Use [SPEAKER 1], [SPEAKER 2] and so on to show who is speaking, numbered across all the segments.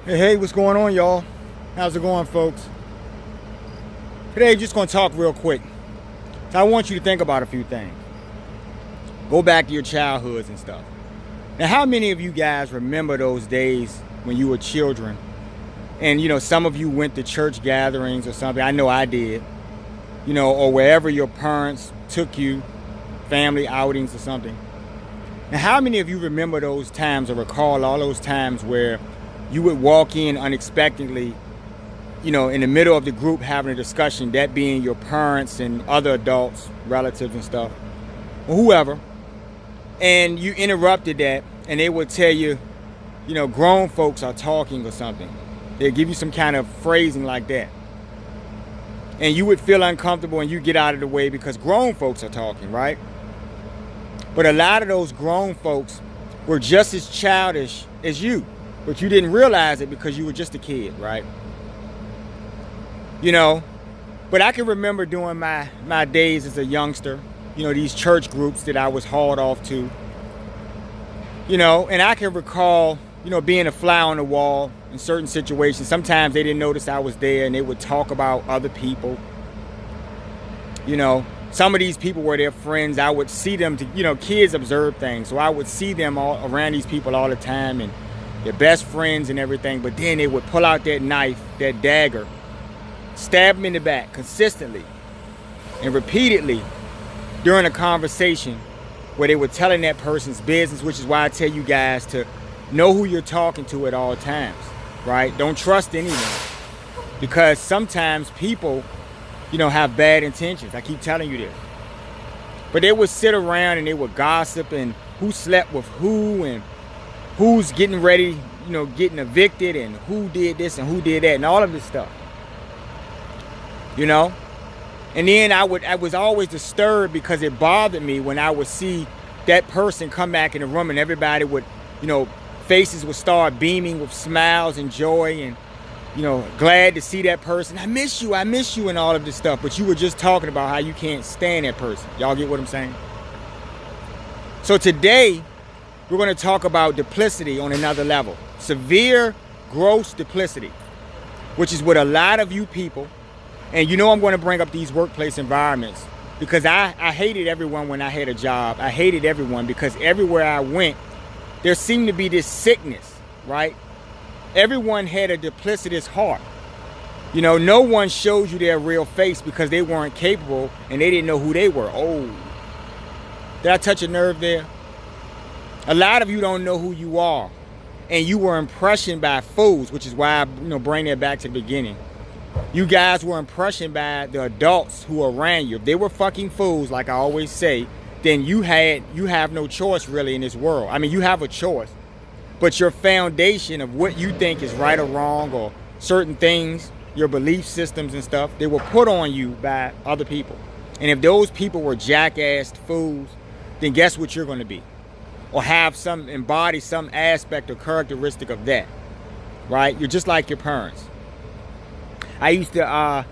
[SPEAKER 1] Hey, what's going on, y'all? How's it going, folks? Today, just going to talk real quick. So I want you to think about a few things. Go back to your childhoods and stuff. Now, how many of you guys remember those days when you were children? And, some of you went to church gatherings or something. I know I did. Or wherever your parents took you, family outings or something. Now, how many of you remember those times or recall all those times where you would walk in unexpectedly, in the middle of the group having a discussion, that being your parents and other adults, relatives and stuff, or whoever, and you interrupted that and they would tell you, grown folks are talking or something. They'd give you some kind of phrasing like that. And you would feel uncomfortable and you get out of the way because grown folks are talking, right? But a lot of those grown folks were just as childish as you. But you didn't realize it because you were just a kid, right? But I can remember during my days as a youngster, these church groups that I was hauled off to, and I can recall, being a fly on the wall in certain situations. Sometimes they didn't notice I was there and they would talk about other people. Some of these people were their friends. I would see them, kids observe things. So I would see them all around these people all the time and their best friends and everything, but then they would pull out that knife, that dagger, stab them in the back consistently and repeatedly during a conversation where they were telling that person's business, which is why I tell you guys to know who you're talking to at all times, right? Don't trust anyone because sometimes people, have bad intentions. I keep telling you this. But they would sit around and they would gossip and who slept with who and who's getting ready, getting evicted and who did this and who did that and all of this stuff. And then I was always disturbed because it bothered me when I would see that person come back in the room and everybody would, faces would start beaming with smiles and joy and, glad to see that person. I miss you and all of this stuff. But you were just talking about how you can't stand that person. Y'all get what I'm saying? So today, we're going to talk about duplicity on another level. Severe, gross duplicity, which is what a lot of you people, and I'm going to bring up these workplace environments because I hated everyone when I had a job. I hated everyone because everywhere I went, there seemed to be this sickness, right? Everyone had a duplicitous heart. No one showed you their real face because they weren't capable and they didn't know who they were. Oh, did I touch a nerve there? A lot of you don't know who you are, and you were impressioned by fools, which is why I, bring that back to the beginning. You guys were impressioned by the adults who were around you. If they were fucking fools, like I always say, then you have no choice really in this world. I mean, you have a choice, but your foundation of what you think is right or wrong, or certain things, your belief systems and stuff, they were put on you by other people. And if those people were jackass fools, then guess what you're going to be? Or embody some aspect or characteristic of that, right? You're just like your parents. I used to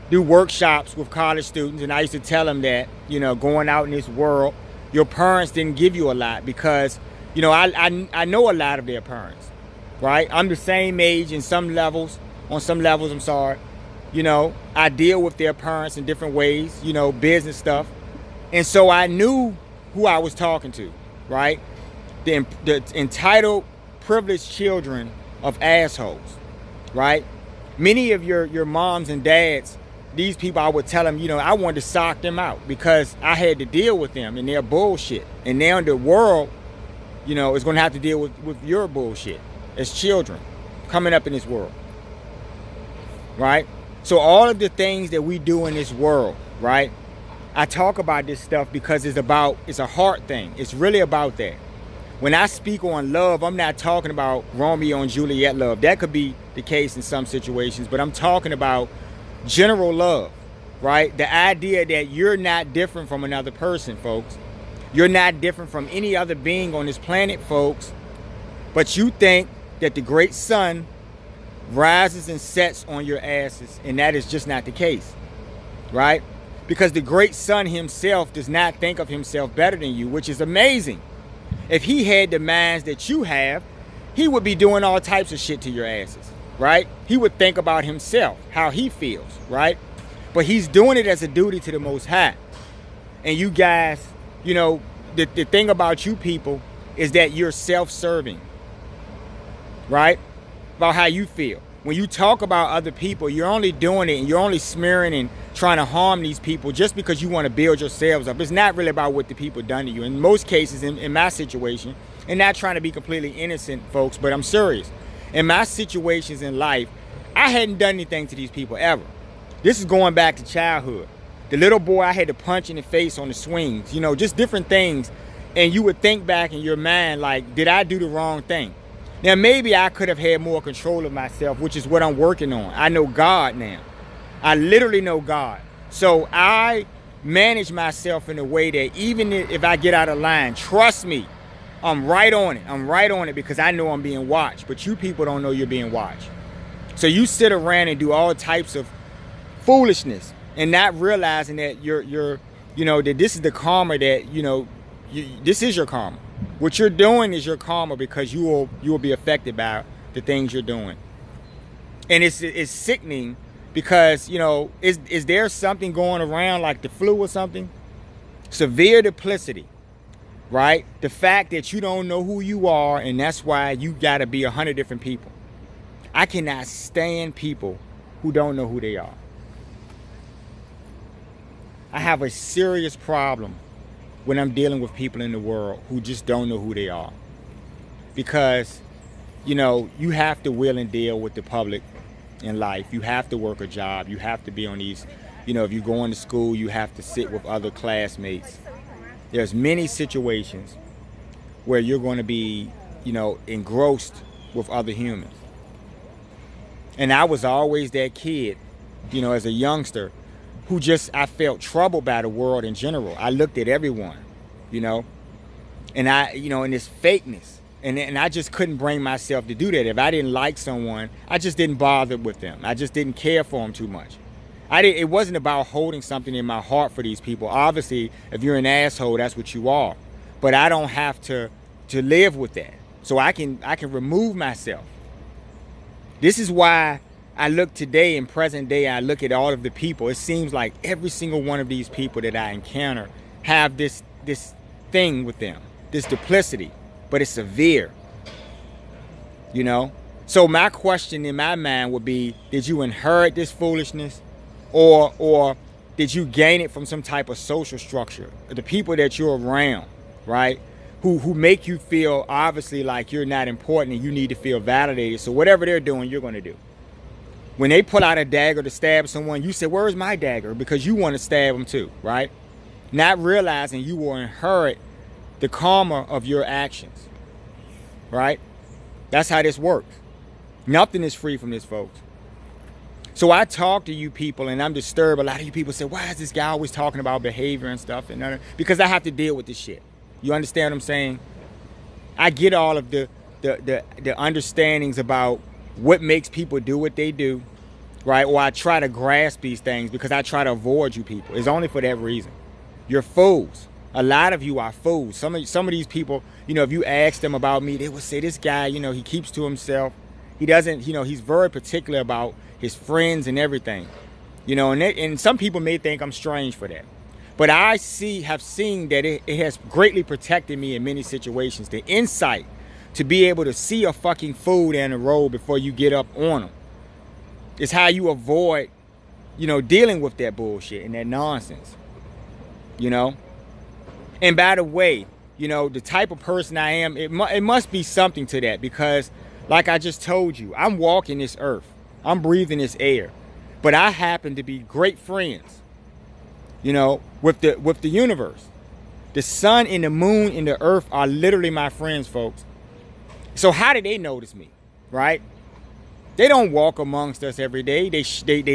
[SPEAKER 1] do workshops with college students, and I used to tell them that, going out in this world, your parents didn't give you a lot because, I know a lot of their parents, right? I'm the same age on some levels, I'm sorry. I deal with their parents in different ways, business stuff. And so I knew who I was talking to. Right? The entitled, privileged children of assholes, right? Many of your moms and dads, these people, I would tell them, I wanted to sock them out because I had to deal with them and their bullshit. And now the world, is going to have to deal with your bullshit as children coming up in this world, right? So all of the things that we do in this world, right? I talk about this stuff because it's a heart thing. It's really about that. When I speak on love, I'm not talking about Romeo and Juliet love. That could be the case in some situations, but I'm talking about general love, right? The idea that you're not different from another person, folks. You're not different from any other being on this planet, folks. But you think that the great sun rises and sets on your asses, and that is just not the case, right? Because the great sun himself does not think of himself better than you, which is amazing. If he had the minds that you have, he would be doing all types of shit to your asses, right? He would think about himself, how he feels, right? But he's doing it as a duty to the Most High. And you guys, you know, the thing about you people is that you're self-serving, right? About how you feel. When you talk about other people, you're only doing it and you're only smearing and trying to harm these people just because you want to build yourselves up. It's not really about what the people done to you. In most cases, in my situation, and not trying to be completely innocent, folks, but I'm serious. In my situations in life, I hadn't done anything to these people ever. This is going back to childhood. The little boy I had to punch in the face on the swings, you know, just different things. And you would think back in your mind, like, did I do the wrong thing? Now, maybe I could have had more control of myself, which is what I'm working on. I know God now. I literally know God. So I manage myself in a way that even if I get out of line, trust me, I'm right on it. I'm right on it because I know I'm being watched. But you people don't know you're being watched. So you sit around and do all types of foolishness and not realizing that you're you know, that this is the karma that, you know, this is your karma. What you're doing is your karma because you will be affected by the things you're doing. And it's sickening because, you know, is there something going around like the flu or something? Severe duplicity, right? The fact that you don't know who you are and that's why you got to be 100 different people. I cannot stand people who don't know who they are. I have a serious problem when I'm dealing with people in the world who just don't know who they are. Because, you know, you have to will and deal with the public in life. You have to work a job. You have to be on these, you know, if you go into school, you have to sit with other classmates. There's many situations where you're going to be, you know, engrossed with other humans. And I was always that kid, you know, as a youngster, who just, I felt troubled by the world in general. I looked at everyone, you know, and I, you know, in this fakeness. And I just couldn't bring myself to do that. If I didn't like someone, I just didn't bother with them. I just didn't care for them too much. It wasn't about holding something in my heart for these people. Obviously, if you're an asshole, that's what you are. But I don't have to live with that. So I can remove myself. This is why I look today, in present day, I look at all of the people. It seems like every single one of these people that I encounter have this thing with them, this duplicity, but it's severe, you know? So my question in my mind would be, did you inherit this foolishness or did you gain it from some type of social structure? The people that you're around, right? Who make you feel obviously like you're not important and you need to feel validated. So whatever they're doing, you're gonna do. When they pull out a dagger to stab someone, you say, where's my dagger? Because you want to stab them too, right? Not realizing you will inherit the karma of your actions, right? That's how this works. Nothing is free from this, folks. So I talk to you people and I'm disturbed. A lot of you people say, why is this guy always talking about behavior and stuff? Because I have to deal with this shit. You understand what I'm saying? I get all of the understandings about what makes people do what they do, right? Or I try to grasp these things because I try to avoid you people. It's only for that reason. You're fools. A lot of you are fools. Some of these people, you know, if you ask them about me, they would say, this guy, you know, he keeps to himself. He doesn't, you know, he's very particular about his friends and everything. You know, and some people may think I'm strange for that. But I have seen that it has greatly protected me in many situations. The insight to be able to see a fucking fool down the road before you get up on them. It's how you avoid, you know, dealing with that bullshit and that nonsense, you know? And by the way, you know, the type of person I am, it must be something to that because, like I just told you, I'm walking this earth. I'm breathing this air. But I happen to be great friends, you know, with the universe. The sun and the moon and the earth are literally my friends, folks. So how did they notice me, right? They don't walk amongst us every day. They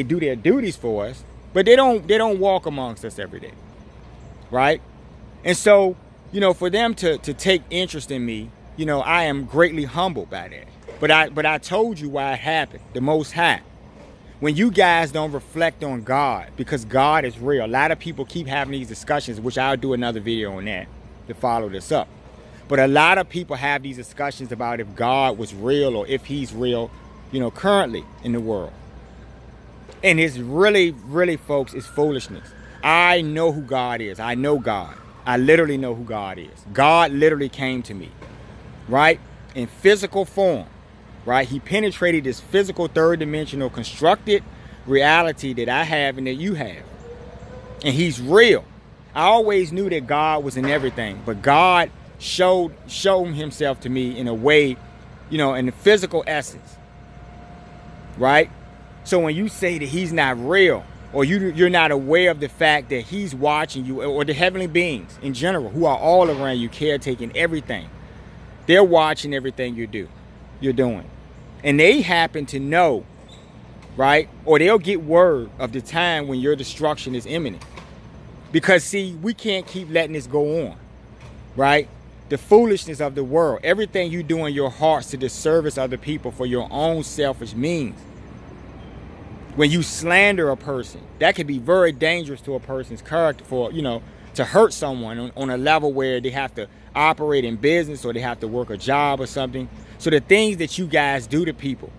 [SPEAKER 1] do their duties for us, but they don't walk amongst us every day, right? And so, you know, for them to take interest in me, you know, I am greatly humbled by that. But I told you why it happened. The Most High. When you guys don't reflect on God, because God is real. A lot of people keep having these discussions, which I'll do another video on that to follow this up. But a lot of people have these discussions about if God was real or if he's real, currently in the world. And it's really, really, folks, it's foolishness. I know who God is. I know God. I literally know who God is. God literally came to me, right? In physical form, right? He penetrated this physical third dimensional constructed reality that I have and that you have. And he's real. I always knew that God was in everything, but God showed himself to me in a way, in the physical essence, right? So when you say that he's not real, or you're not aware of the fact that he's watching you, or the heavenly beings in general who are all around you, caretaking everything, they're watching everything you're doing. And they happen to know, right? Or they'll get word of the time when your destruction is imminent. Because see, we can't keep letting this go on, right? The foolishness of the world, everything you do in your hearts to disservice other people for your own selfish means. When you slander a person, that can be very dangerous to a person's character for, to hurt someone on a level where they have to operate in business or they have to work a job or something. So the things that you guys do to people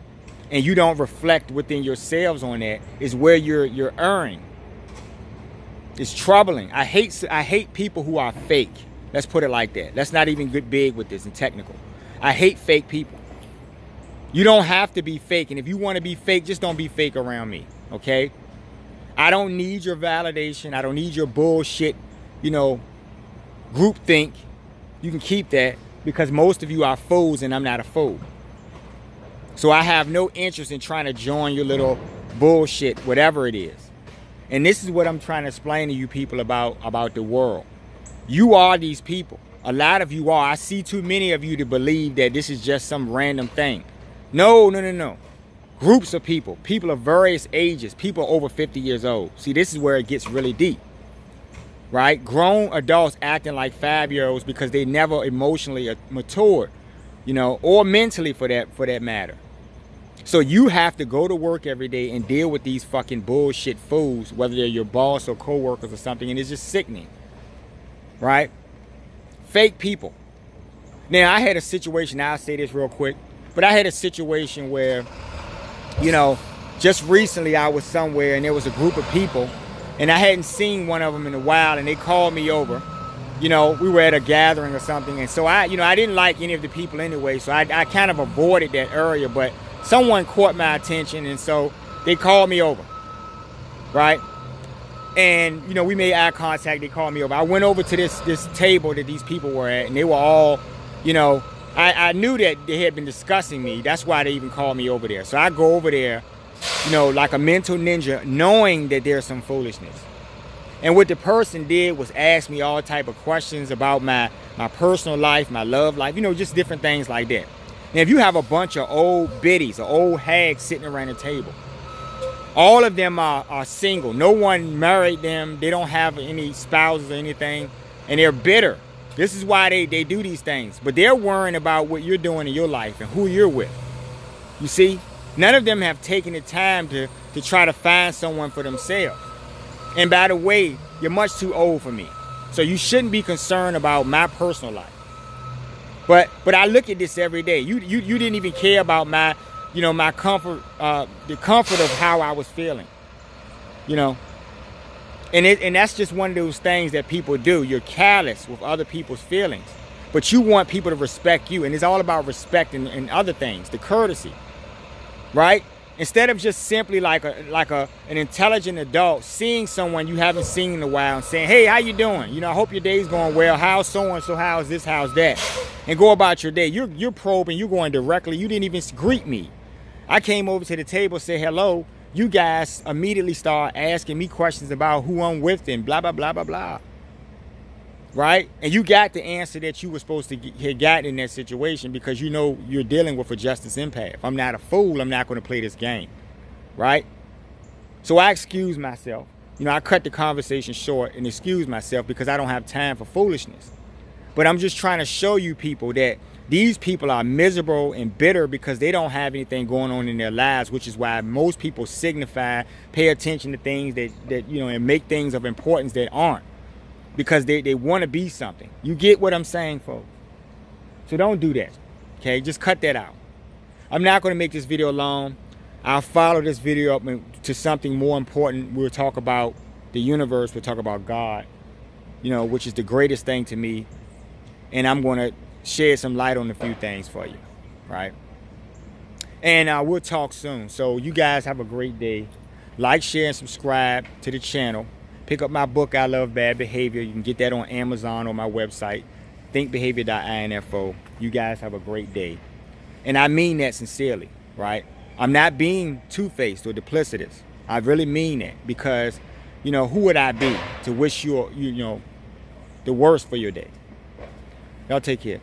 [SPEAKER 1] and you don't reflect within yourselves on that is where you're erring. It's troubling. I hate people who are fake. Let's put it like that. Let's not even get big with this and technical. I hate fake people. You don't have to be fake. And if you want to be fake, just don't be fake around me. Okay? I don't need your validation. I don't need your bullshit, group think. You can keep that because most of you are fools and I'm not a fool. So I have no interest in trying to join your little bullshit, whatever it is. And this is what I'm trying to explain to you people about the world. You are these people. A lot of you are. I see too many of you to believe that this is just some random thing. No. Groups of people of various ages, people over 50 years old. See, this is where it gets really deep, right? Grown adults acting like 5-year-olds because they never emotionally matured, or mentally for that matter. So you have to go to work every day and deal with these fucking bullshit fools, whether they're your boss or co-workers or something, and it's just sickening, right? Fake people. Now, I had a situation, I'll say this real quick, but I had a situation where, just recently I was somewhere and there was a group of people and I hadn't seen one of them in a while and they called me over. We were at a gathering or something, and so I didn't like any of the people anyway, so I kind of avoided that area, but someone caught my attention, and so they called me over, right? And, we made eye contact, they called me over. I went over to this table that these people were at, and they were all, I knew that they had been discussing me. That's why they even called me over there. So I go over there, like a mental ninja, knowing that there's some foolishness. And what the person did was ask me all type of questions about my personal life, my love life, just different things like that. And if you have a bunch of old biddies or old hags sitting around the table, all of them are single. No one married them. They don't have any spouses or anything. And they're bitter. This is why they do these things. But they're worrying about what you're doing in your life and who you're with. You see? None of them have taken the time to try to find someone for themselves. And by the way, you're much too old for me. So you shouldn't be concerned about my personal life. But I look at this every day. You didn't even care about my, my comfort, the comfort of how I was feeling. And that's just one of those things that people do. You're careless with other people's feelings. But you want people to respect you. And it's all about respect and other things, the courtesy. Right? Instead of just simply like an intelligent adult seeing someone you haven't seen in a while and saying, hey, how you doing? I hope your day's going well. How's so-and-so? How's this? How's that? And go about your day. You're probing. You're going directly. You didn't even greet me. I came over to the table, said hello. You guys immediately start asking me questions about who I'm with and blah, blah, blah, blah, blah. Right? And you got the answer that you were supposed to have gotten in that situation because you're dealing with a justice empath. I'm not a fool. I'm not going to play this game. Right? So I excuse myself. I cut the conversation short and excuse myself because I don't have time for foolishness. But I'm just trying to show you people that these people are miserable and bitter because they don't have anything going on in their lives, which is why most people pay attention to things that and make things of importance that aren't. Because they want to be something. You get what I'm saying, folks? So don't do that. Okay, just cut that out. I'm not going to make this video long. I'll follow this video up to something more important. We'll talk about the universe. We'll talk about God, you know, which is the greatest thing to me. And I'm going to shed some light on a few things for you, right? And we'll talk soon. So you guys have a great day. Like, share, and subscribe to the channel. Pick up my book, I Love Bad Behavior. You can get that on Amazon or my website, thinkbehavior.info. You guys have a great day. And I mean that sincerely, right? I'm not being two-faced or duplicitous. I really mean that because, you know, who would I be to wish you, you know, the worst for your day? Y'all take care.